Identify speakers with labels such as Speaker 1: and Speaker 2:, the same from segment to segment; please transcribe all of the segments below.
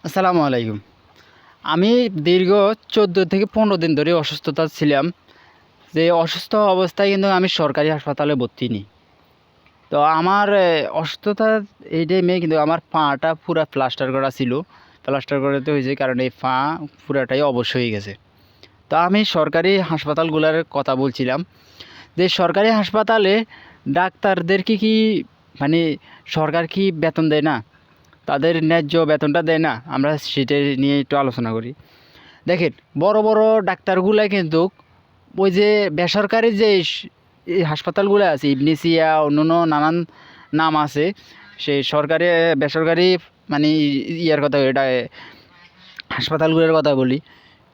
Speaker 1: আসসালামু আলাইকুম। আমি দীর্ঘ ১৪ থেকে ১৫ দিন ধরে অসুস্থতা ছিলাম। যে অসুস্থ অবস্থায় কিন্তু আমি সরকারি হাসপাতালে ভর্তি নিই। তো আমার অসুস্থতার এই টাইমে কিন্তু আমার পাটা পুরা প্লাস্টার করা ছিল। প্লাস্টার করাতে হয়েছে কারণ এই পা পুরাটাই অবশ হয়ে গেছে। তো আমি সরকারি হাসপাতালগুলার কথা বলছিলাম যে সরকারি হাসপাতালে ডাক্তারদেরকে কি মানে সরকার কি বেতন দেয় না? তাদের ন্যায্য বেতনটা দেয় না? আমরা সেটা নিয়ে একটু আলোচনা করি। দেখেন বড় বড় ডাক্তারগুলা কিন্তু ওই যে বেসরকারি যে এই হাসপাতালগুলো আছে ইবনেসিয়া অন্যান্য নানান নাম আছে সেই সরকারি বেসরকারি মানে ইয়ার কথা এটা হাসপাতালগুলোর কথা বলি।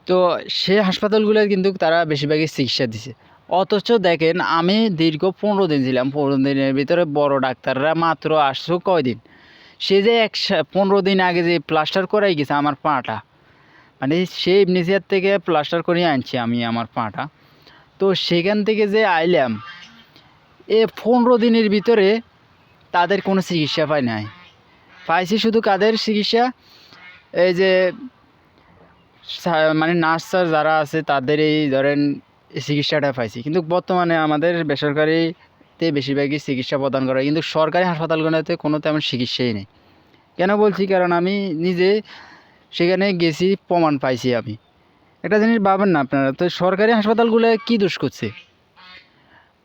Speaker 1: তো সে হাসপাতালগুলোর কিন্তু তারা বেশিরভাগই চিকিৎসা দিছে। অথচ দেখেন আমি দীর্ঘ ১৫ দিন ছিলাম। ১৫ দিনের ভিতরে বড় ডাক্তাররা মাত্র আসছো কয়দিন? সে যে ১৫ দিন আগে যে প্লাস্টার করাই গেছে আমার পাটা, মানে সেই ইবনেসিয়ার থেকে প্লাস্টার করিয়ে আনছি আমি আমার পাটা। তো সেখান থেকে যে আইলাম, এ ১৫ দিনের ভিতরে তাদের কোনো চিকিৎসা পাই নাই। পাইছি শুধু কাদের চিকিৎসা? এই যে মানে নার্স স্যার যারা আছে তাদের এই ধরেন এই চিকিৎসাটা পাইছি। কিন্তু বর্তমানে আমাদের বেসরকারিতে বেশিরভাগই চিকিৎসা প্রদান করা হয়। কিন্তু সরকারি হাসপাতালগুলোতে কোনো তেমন চিকিৎসাই নেই। কেন বলছি? কারণ আমি নিজে সেখানে গেছি, প্রমাণ পাইছি আমি। একটা জিনিস ভাবেন না আপনারা, তো সরকারি হাসপাতালগুলো কী দোষ করছে?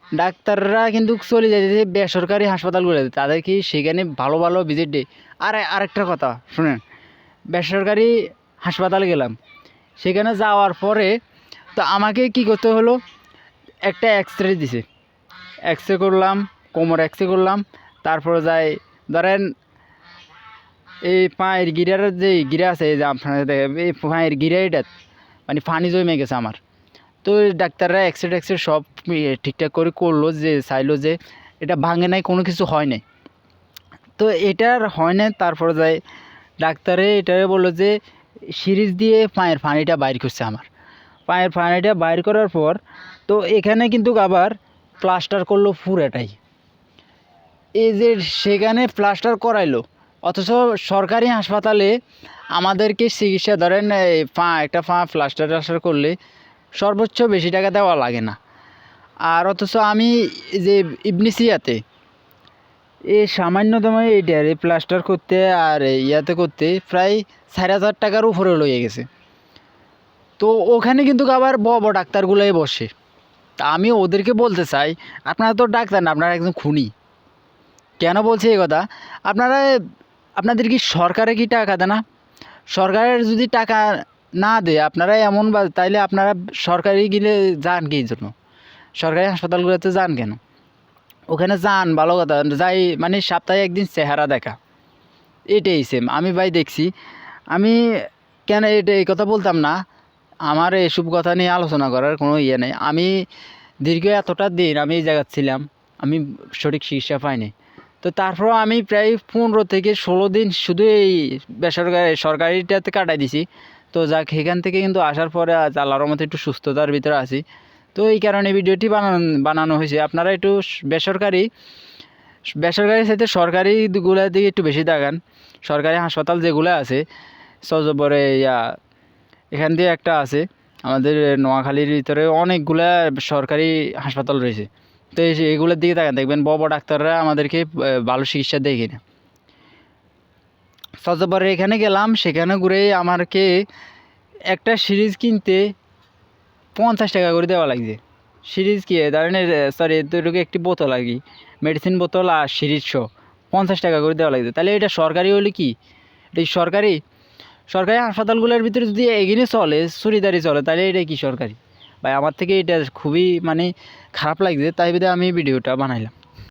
Speaker 1: ডাক্তাররা কিন্তু চলে যাইতেছে বেসরকারি হাসপাতালগুলোতে, তাদের কি সেখানে ভালো ভালো ভিজিট দেয়? আর আরেকটা কথা শুনেন, বেসরকারি হাসপাতালে গেলাম, সেখানে যাওয়ার পরে তো আমাকে কি করতে হলো, একটা এক্স রে দিছে, এক্স রে করলাম, কোমর এক্স রে করলাম, তারপরে যাই ধরেন এই পায়ের গিরার যে গিরা আছে এই যে আপনার এই পায়ের গিরা এটা মানে পানি জমে গেছে আমার। তো ডাক্তাররা এক্স রে টেক্সরে সব ঠিকঠাক করে করলো, যে চাইলো যে এটা ভাঙে নাই, কোনো কিছু হয় নাই। তো এটার হয় নাই, তারপরে যাই ডাক্তারে এটারে বললো যে সিরিজ দিয়ে পায়ের পানিটা বাইর করছে আমার। পায়ের পানিটা বাইর করার পর তো এখানে কিন্তু আবার প্লাস্টার করলো পুরাটাই। এই যে সেখানে প্লাস্টার করাইলো, অথচ সরকারি হাসপাতালে আমাদেরকে চিকিৎসা ধরেন এই একটা প্লাস্টার টাস্টার করলে সর্বোচ্চ বেশি টাকা দেওয়া লাগে না। আর অথচ আমি যে ইবনেসিয়াতে এই সামান্যতম এইটার এই প্লাস্টার করতে আর ইয়াতে করতে প্রায় ৪,০০০ টাকার উপরে লইয়ে গেছে। তো ওখানে কিন্তু আবার বড় ডাক্তারগুলোই বসে। তা আমি ওদেরকে বলতে চাই, আপনারা তো ডাক্তার না, আপনারা একদম খুনি। কেন বলছি এই কথা? আপনারা আপনাদের কি সরকারে কি টাকা দেয় না? সরকারের যদি টাকা না দেয় আপনারা এমন তাইলে আপনারা সরকারি গেলে যান কি জন্য? সরকারি হাসপাতালগুলোতে যান কেন? ওখানে যান ভালো কথা, যাই মানে সপ্তাহে একদিন চেহারা দেখা, এটাই সেম। আমি ভাই দেখছি, আমি কেন এটা এই কথা বলতাম না, আমার এসব কথা নিয়ে আলোচনা করার কোনো ইয়ে নেই। আমি দীর্ঘ এতটা দিন আমি এই জায়গায় ছিলাম, আমি সঠিক চিকিৎসা পাইনি। তো তারপরও আমি প্রায় ১৫ থেকে ১৬ দিন শুধু এই সরকারিটাতে কাটাই দিছি। তো যাক, এখান থেকে কিন্তু আসার পরে আজ আল্লাহর রহমতে একটু সুস্থতার ভিতরে আছি। তো এই কারণে ভিডিওটি বানানো হয়েছে। আপনারা একটু বেসরকারি বেসরকারির সাথে সরকারিগুলোর দিকে একটু বেশি তাকান। সরকারি হাসপাতাল যেগুলো আছে সজবরে এখান দিয়ে একটা আছে আমাদের নোয়াখালীর ভিতরে, অনেকগুলা সরকারি হাসপাতাল রয়েছে। তো এগুলোর দিকে তাকান, দেখবেন বড় বড় ডাক্তাররা আমাদেরকে ভালো চিকিৎসা দেয় কিনা। সজবরে এখানে গেলাম, সেখানে ঘুরে আমাকে একটা সিরিজ কিনতে ৫০ টাকা করে দেওয়া লাগছে। সিরিজ কি ধরনের, সরি এতটুকু একটি বোতল আর কি, মেডিসিন বোতল আর সিরিজ সহ ৫০ টাকা করে দেওয়া লাগছে। তাহলে এটা সরকারি হলে কি? এটা সরকারি? সরকারি হাসপাতালগুলোর ভিতরে যদি এগিয়ে চলে, চুরিদারি চলে, তাহলে এটা কি সরকারি? ভাই আমার থেকে এটা খুবই মানে খারাপ লাগছে, তাই আমি ভিডিওটা বানাইলাম।